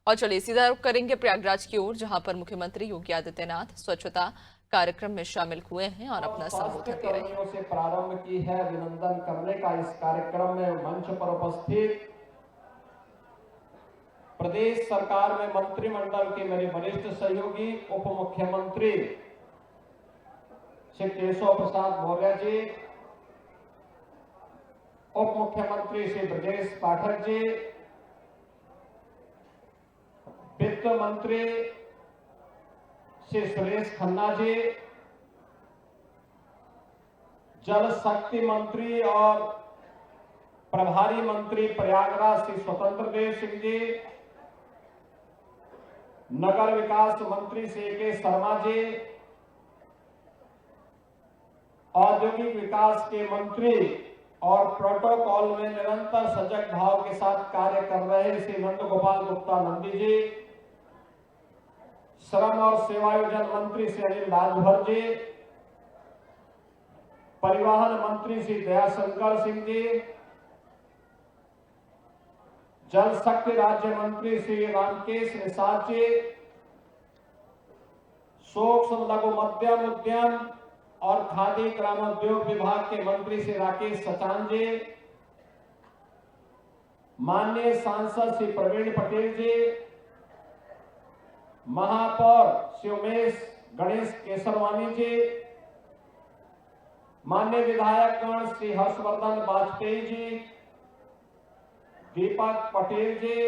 और चलिए सीधा रुख करेंगे प्रयागराज की ओर, जहां पर मुख्यमंत्री योगी आदित्यनाथ स्वच्छता कार्यक्रम में शामिल हुए हैं और अपना स्वास्थ्य संबोधन दे रहे हैं। कर्मियों से प्रारंभ की है अभिनंदन करने का। इस कार्यक्रम में मंच पर उपस्थित प्रदेश सरकार में मंत्रिमंडल के मेरे वरिष्ठ सहयोगी उप मुख्यमंत्री श्री केशव प्रसाद मौर्य जी, उप मुख्यमंत्री श्री ब्रजेश पाठक जी, वित्त मंत्री श्री सुरेश खन्ना जी, जल शक्ति मंत्री और प्रभारी मंत्री प्रयागराज श्री स्वतंत्र देव सिंह जी, नगर विकास मंत्री श्री के शर्मा जी, औद्योगिक विकास के मंत्री और प्रोटोकॉल में निरंतर सजग भाव के साथ कार्य कर रहे श्री नंद गोपाल गुप्ता नंदी जी, श्रम और सेवायोजन मंत्री श्री अनिल राजभर जी, परिवहन मंत्री श्री दयाशंकर सिंह जी, जल शक्ति राज्य मंत्री श्री रामकेश निषाद जी, सूक्ष्म लघु मध्यम उद्यम और खादी ग्रामोद्योग विभाग के मंत्री श्री राकेश सचान जी, माननीय सांसद श्री प्रवीण पटेल जी, महापौर श्री उमेश गणेश केसरवानी जी, माननीय विधायकगण श्री हर्षवर्धन वाजपेयी जी, दीपक पटेल जी,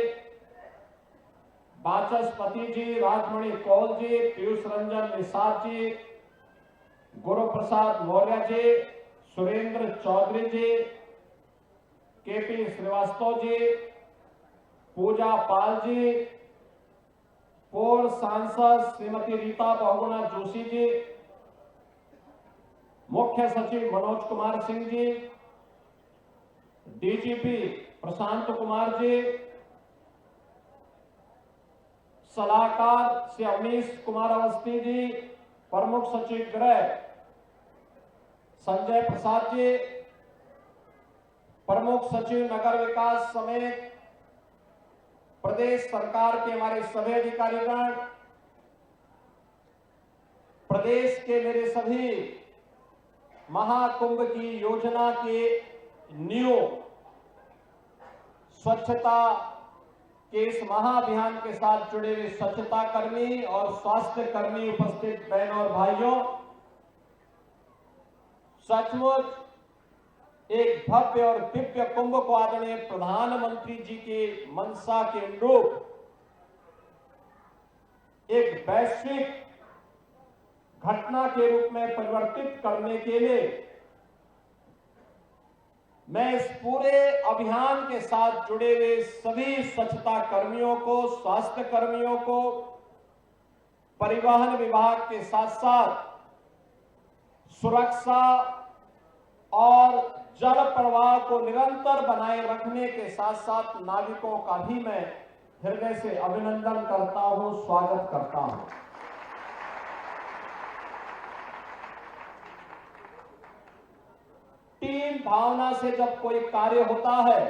वाचस्पति जी, राजमणि कौल जी, पीयूष रंजन निषाद जी, गुरु प्रसाद मौर्य जी, सुरेंद्र चौधरी जी, केपी श्रीवास्तव जी, पूजा पाल जी, पूर्व सांसद श्रीमती रीता बहुगुणा जोशी जी, मुख्य सचिव मनोज कुमार सिंह जी, डीजीपी प्रशांत कुमार जी, सलाहकार श्री अवनीश कुमार अवस्थी जी, प्रमुख सचिव गृह संजय प्रसाद जी, प्रमुख सचिव नगर विकास समेत प्रदेश सरकार के हमारे सभी अधिकारीगण, प्रदेश के मेरे सभी महाकुंभ की योजना के न्यू स्वच्छता के इस महाअभियान के साथ जुड़े हुए स्वच्छता कर्मी और स्वास्थ्य कर्मी, उपस्थित बहनों और भाइयों, सचमुच एक भव्य और दिव्य कुंभ को आदरणीय प्रधानमंत्री जी के मंशा के अनुरूप एक वैश्विक घटना के रूप में परिवर्तित करने के लिए मैं इस पूरे अभियान के साथ जुड़े हुए सभी स्वच्छता कर्मियों को, स्वास्थ्य कर्मियों को, परिवहन विभाग के साथ साथ सुरक्षा और जल प्रवाह को निरंतर बनाए रखने के साथ साथ नागरिकों का भी मैं हृदय से अभिनंदन करता हूं, स्वागत करता हूं। टीम भावना से जब कोई कार्य होता है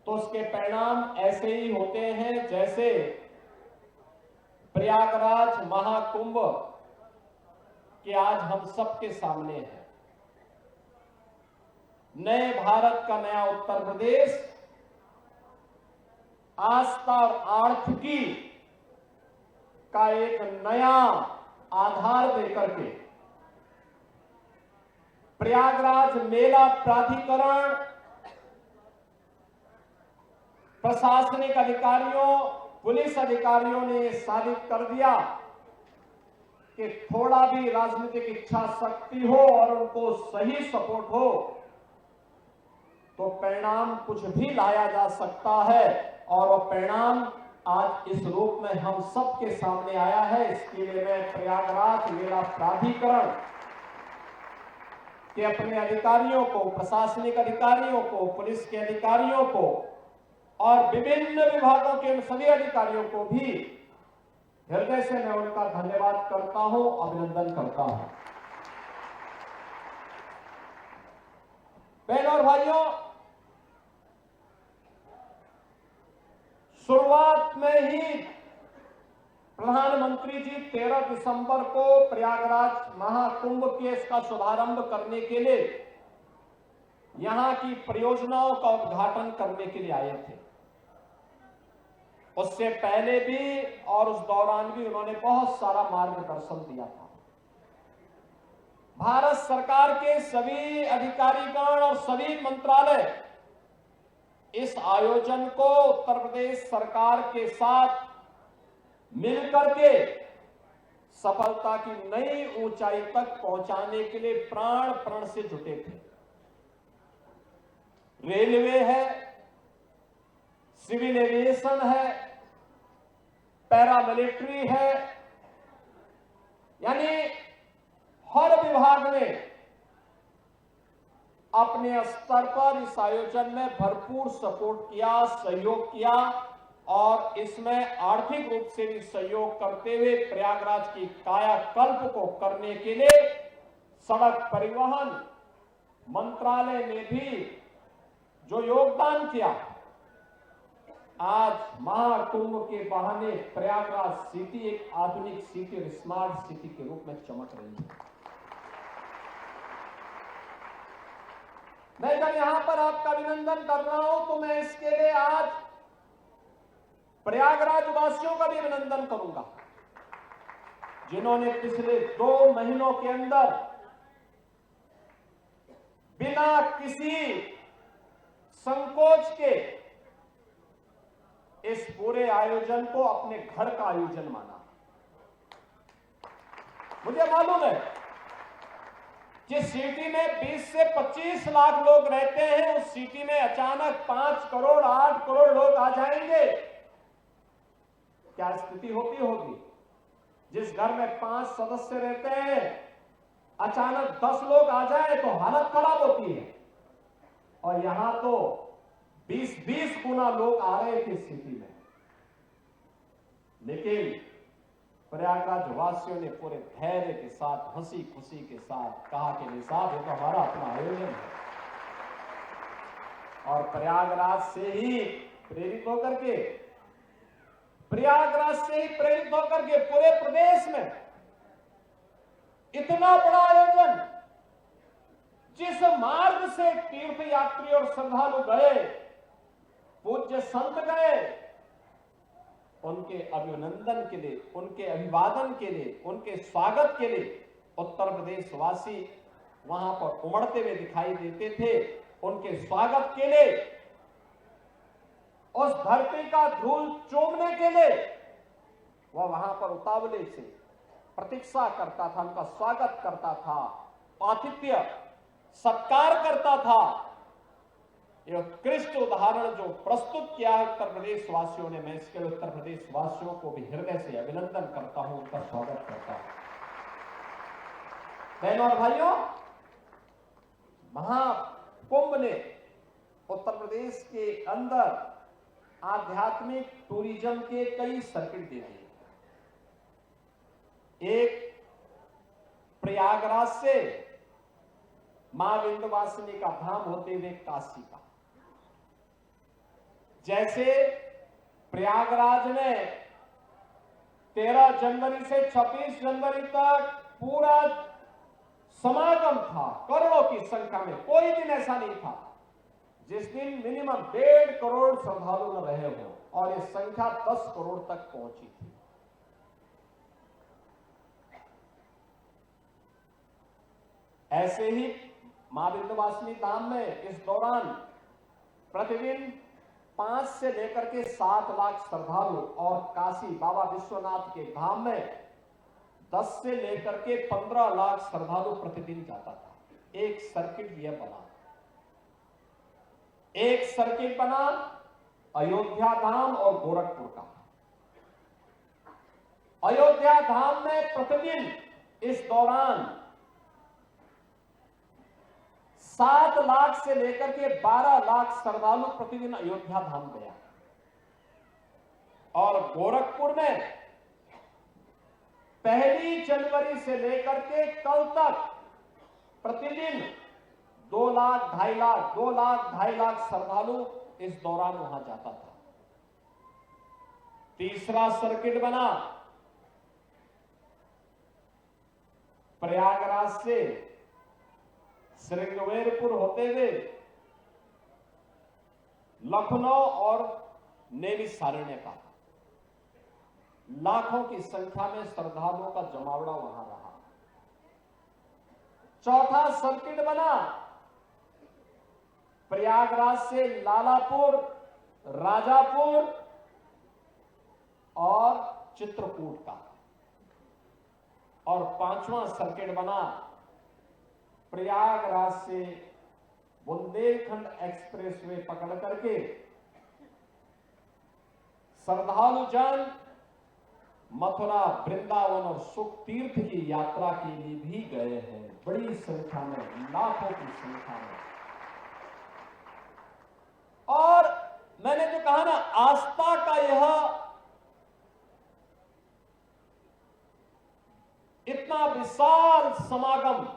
तो उसके परिणाम ऐसे ही होते हैं जैसे प्रयागराज महाकुंभ के आज हम सबके सामने है। नए भारत का नया उत्तर प्रदेश आस्था और आर्थिकी का एक नया आधार देकर के प्रयागराज मेला प्राधिकरण, प्रशासनिक अधिकारियों, पुलिस अधिकारियों ने यह साबित कर दिया कि थोड़ा भी राजनीतिक इच्छा शक्ति हो और उनको सही सपोर्ट हो तो परिणाम कुछ भी लाया जा सकता है। और वो परिणाम आज इस रूप में हम सबके सामने आया है। इसके लिए मैं प्रयागराज मेला प्राधिकरण के अपने अधिकारियों को, प्रशासनिक अधिकारियों को, पुलिस के अधिकारियों को और विभिन्न विभागों के सभी अधिकारियों को भी हृदय से मैं उनका धन्यवाद करता हूं, अभिनंदन करता हूं। बहनों और भाइयों, शुरुआत में ही प्रधानमंत्री जी 13 दिसंबर को प्रयागराज महाकुंभ के इसका शुभारंभ करने के लिए यहां की परियोजनाओं का उद्घाटन करने के लिए आए थे। उससे पहले भी और उस दौरान भी उन्होंने बहुत सारा मार्गदर्शन दिया था। भारत सरकार के सभी अधिकारीगण और सभी मंत्रालय इस आयोजन को उत्तर प्रदेश सरकार के साथ मिलकर के सफलता की नई ऊंचाई तक पहुंचाने के लिए प्राण प्रण से जुटे थे। रेलवे है, सिविल एविएशन है, पैरामिलिट्री है, यानी हर विभाग ने अपने स्तर पर इस आयोजन में भरपूर सपोर्ट किया, सहयोग किया और इसमें आर्थिक रूप से भी सहयोग करते हुए प्रयागराज की कायाकल्प को करने के लिए सड़क परिवहन मंत्रालय ने भी जो योगदान किया, आज महाकुंभ के बहाने प्रयागराज सिटी एक आधुनिक सिटी और स्मार्ट सिटी के रूप में चमक रही है। मैं जब यहां पर आपका अभिनंदन कर रहा हूं तो मैं इसके लिए आज प्रयागराज वासियों का भी अभिनंदन करूंगा, जिन्होंने पिछले 2 महीनों के अंदर बिना किसी संकोच के इस पूरे आयोजन को अपने घर का आयोजन माना। मुझे मालूम है जिस सिटी में 20 से 25 लाख लोग रहते हैं, उस सिटी में अचानक 5 करोड़ 8 करोड़ लोग आ जाएंगे, क्या स्थिति होगी। जिस घर में 5 सदस्य रहते हैं, अचानक 10 लोग आ जाए तो हालत खराब होती है। और यहां तो 20-20 गुना लोग आ रहे थे सिटी में, लेकिन प्रयागराज वासियों ने पूरे धैर्य के साथ, हंसी खुशी के साथ कहा कि निसाब ये तो हमारा अपना आयोजन है। और प्रयागराज से ही प्रेरित होकर के पूरे प्रदेश में इतना बड़ा आयोजन, जिस मार्ग से तीर्थ यात्री और श्रद्धालु गए, पूज्य संत गए, उनके अभिनंदन के लिए, उनके अभिवादन के लिए, उनके स्वागत के लिए उत्तर प्रदेश वासी वहां पर उमड़ते हुए दिखाई देते थे। उनके स्वागत के लिए, उस धरती का धूल चूमने के लिए वह वहां पर उतावले से प्रतीक्षा करता था, उनका स्वागत करता था, आतिथ्य सत्कार करता था। यह उत्कृष्ट उदाहरण जो प्रस्तुत किया है उत्तर प्रदेश वासियों ने, मैं इसके लिए उत्तर प्रदेश वासियों को भी हृदय से अभिनंदन करता हूं, उनका स्वागत करता हूं। बहनों और भाइयों, महाकुंभ ने उत्तर प्रदेश के अंदर आध्यात्मिक टूरिज्म के कई सर्किट दे दिए। एक प्रयागराज से मां विंध्यवासिनी का धाम होते हुए काशी का, जैसे प्रयागराज में 13 जनवरी से 26 जनवरी तक पूरा समागम था, करोड़ों की संख्या में। कोई दिन ऐसा नहीं था जिस दिन मिनिमम 1.5 करोड़ श्रद्धालु न रहे हो, और ये संख्या 10 करोड़ तक पहुंची थी। ऐसे ही मां विंध्यवासिनी धाम में इस दौरान प्रतिदिन 5 से लेकर के 7 लाख श्रद्धालु, और काशी बाबा विश्वनाथ के धाम में 10 से लेकर के 15 लाख श्रद्धालु प्रतिदिन जाता था। एक सर्किट यह बना, एक सर्किट बना अयोध्या धाम और गोरखपुर का। अयोध्या धाम में प्रतिदिन इस दौरान 7 लाख से लेकर के 12 लाख श्रद्धालु प्रतिदिन अयोध्या धाम गया, और गोरखपुर में 1 जनवरी से लेकर के कल तक प्रतिदिन 2 लाख 2.5 लाख श्रद्धालु इस दौरान वहां जाता था। तीसरा सर्किट बना प्रयागराज से श्रृंगवेरपुर होते हुए लखनऊ और नैमिषारण्य का। लाखों की संख्या में श्रद्धालुओं का जमावड़ा वहां रहा। चौथा सर्किट बना प्रयागराज से लालापुर, राजापुर और चित्रकूट का। और पांचवां सर्किट बना प्रयागराज से बुंदेलखंड एक्सप्रेसवे पकड़ करके श्रद्धालु जन मथुरा, वृंदावन और सुख तीर्थ की यात्रा के लिए भी गए हैं, बड़ी संख्या में, लाखों की संख्या में। और मैंने जो कहा ना, आस्था का यह इतना विशाल समागम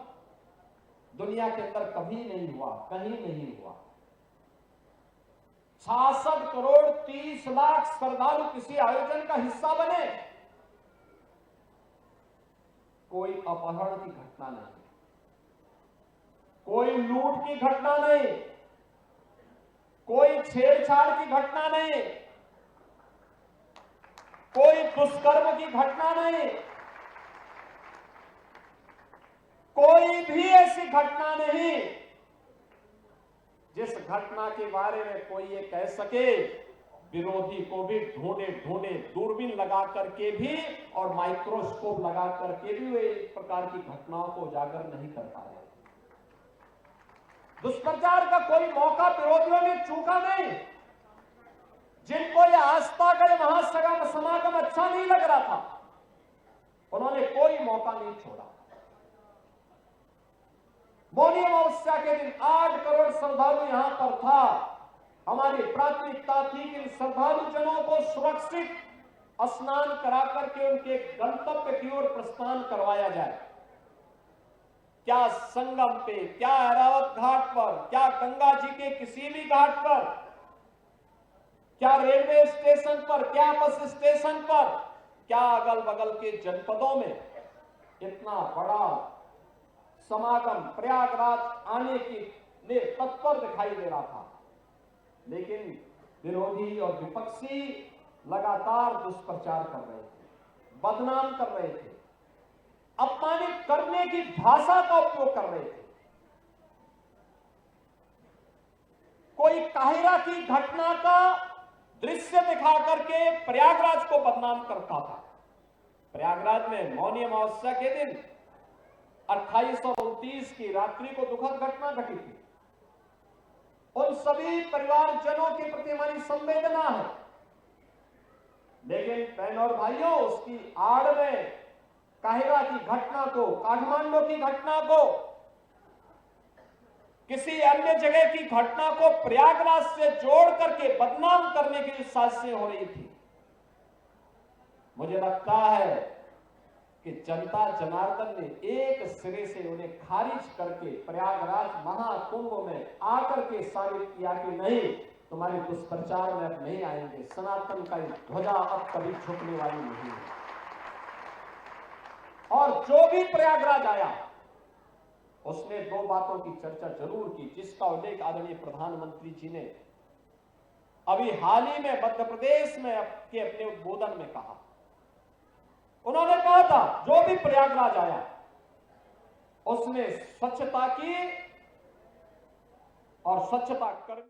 दुनिया के अंदर कभी नहीं हुआ, कहीं नहीं हुआ। 66 करोड़ 30 लाख श्रद्धालु किसी आयोजन का हिस्सा बने। कोई अपहरण की घटना नहीं, कोई लूट की घटना नहीं, कोई छेड़छाड़ की घटना नहीं, कोई दुष्कर्म की घटना नहीं, कोई भी ऐसी घटना नहीं जिस घटना के बारे में कोई ये कह सके। विरोधी को भी ढूंढे ढूंढे दूरबीन लगा करके भी और माइक्रोस्कोप लगा करके भी वे इस प्रकार की घटनाओं को उजागर नहीं कर पा रहे। दुष्प्रचार का कोई मौका विरोधियों ने चूका नहीं। जिनको यह आस्था का महासगम समागम अच्छा नहीं लग रहा था, उन्होंने कोई मौका नहीं छोड़ा। मौनी अमावस्या के दिन 8 करोड़ श्रद्धालु यहां पर था। हमारी प्राथमिकता थी कि इन श्रद्धालु जनों को सुरक्षित स्नान करा करके उनके गंतव्य की ओर प्रस्थान करवाया जाए। क्या संगम पे, क्या ऐरावत घाट पर, क्या गंगा जी के किसी भी घाट पर, क्या रेलवे स्टेशन पर, क्या बस स्टेशन पर, क्या अगल बगल के जनपदों में इतना बड़ा समागम प्रयागराज आने की लिए तत्पर दिखाई दे रहा था। लेकिन विरोधी और विपक्षी लगातार दुष्प्रचार कर रहे थे, बदनाम कर रहे थे, अपमानित करने की भाषा का उपयोग कर रहे थे। कोई काहिरा की घटना का दृश्य दिखा करके प्रयागराज को बदनाम करता था। प्रयागराज में मौनी अमावस्या के दिन 28 और 29 की रात्रि को दुखद घटना घटी थी। उन सभी परिवारजनों के प्रति हमारी संवेदना है। लेकिन बहनों और भाइयों, उसकी आड़ में काहिरा की घटना को, काठमांडू की घटना को, किसी अन्य जगह की घटना को प्रयागराज से जोड़ करके बदनाम करने की साजिशें हो रही थी। मुझे लगता है कि जनता जनार्दन ने एक सिरे से उन्हें खारिज करके प्रयागराज महाकुंभ में आकर के साबित किया कि नहीं, तुम्हारे दुष्प्रचार में अब नहीं आएंगे, सनातन का ध्वजा अब कभी झुकने वाली नहीं है। और जो भी प्रयागराज आया उसने 2 बातों की चर्चा जरूर की, जिसका उल्लेख आदरणीय प्रधानमंत्री जी ने अभी हाल ही में मध्य प्रदेश में अपने उद्बोधन में कहा। उन्होंने कहा था जो भी प्रयागराज आया उसने स्वच्छता की और स्वच्छता कर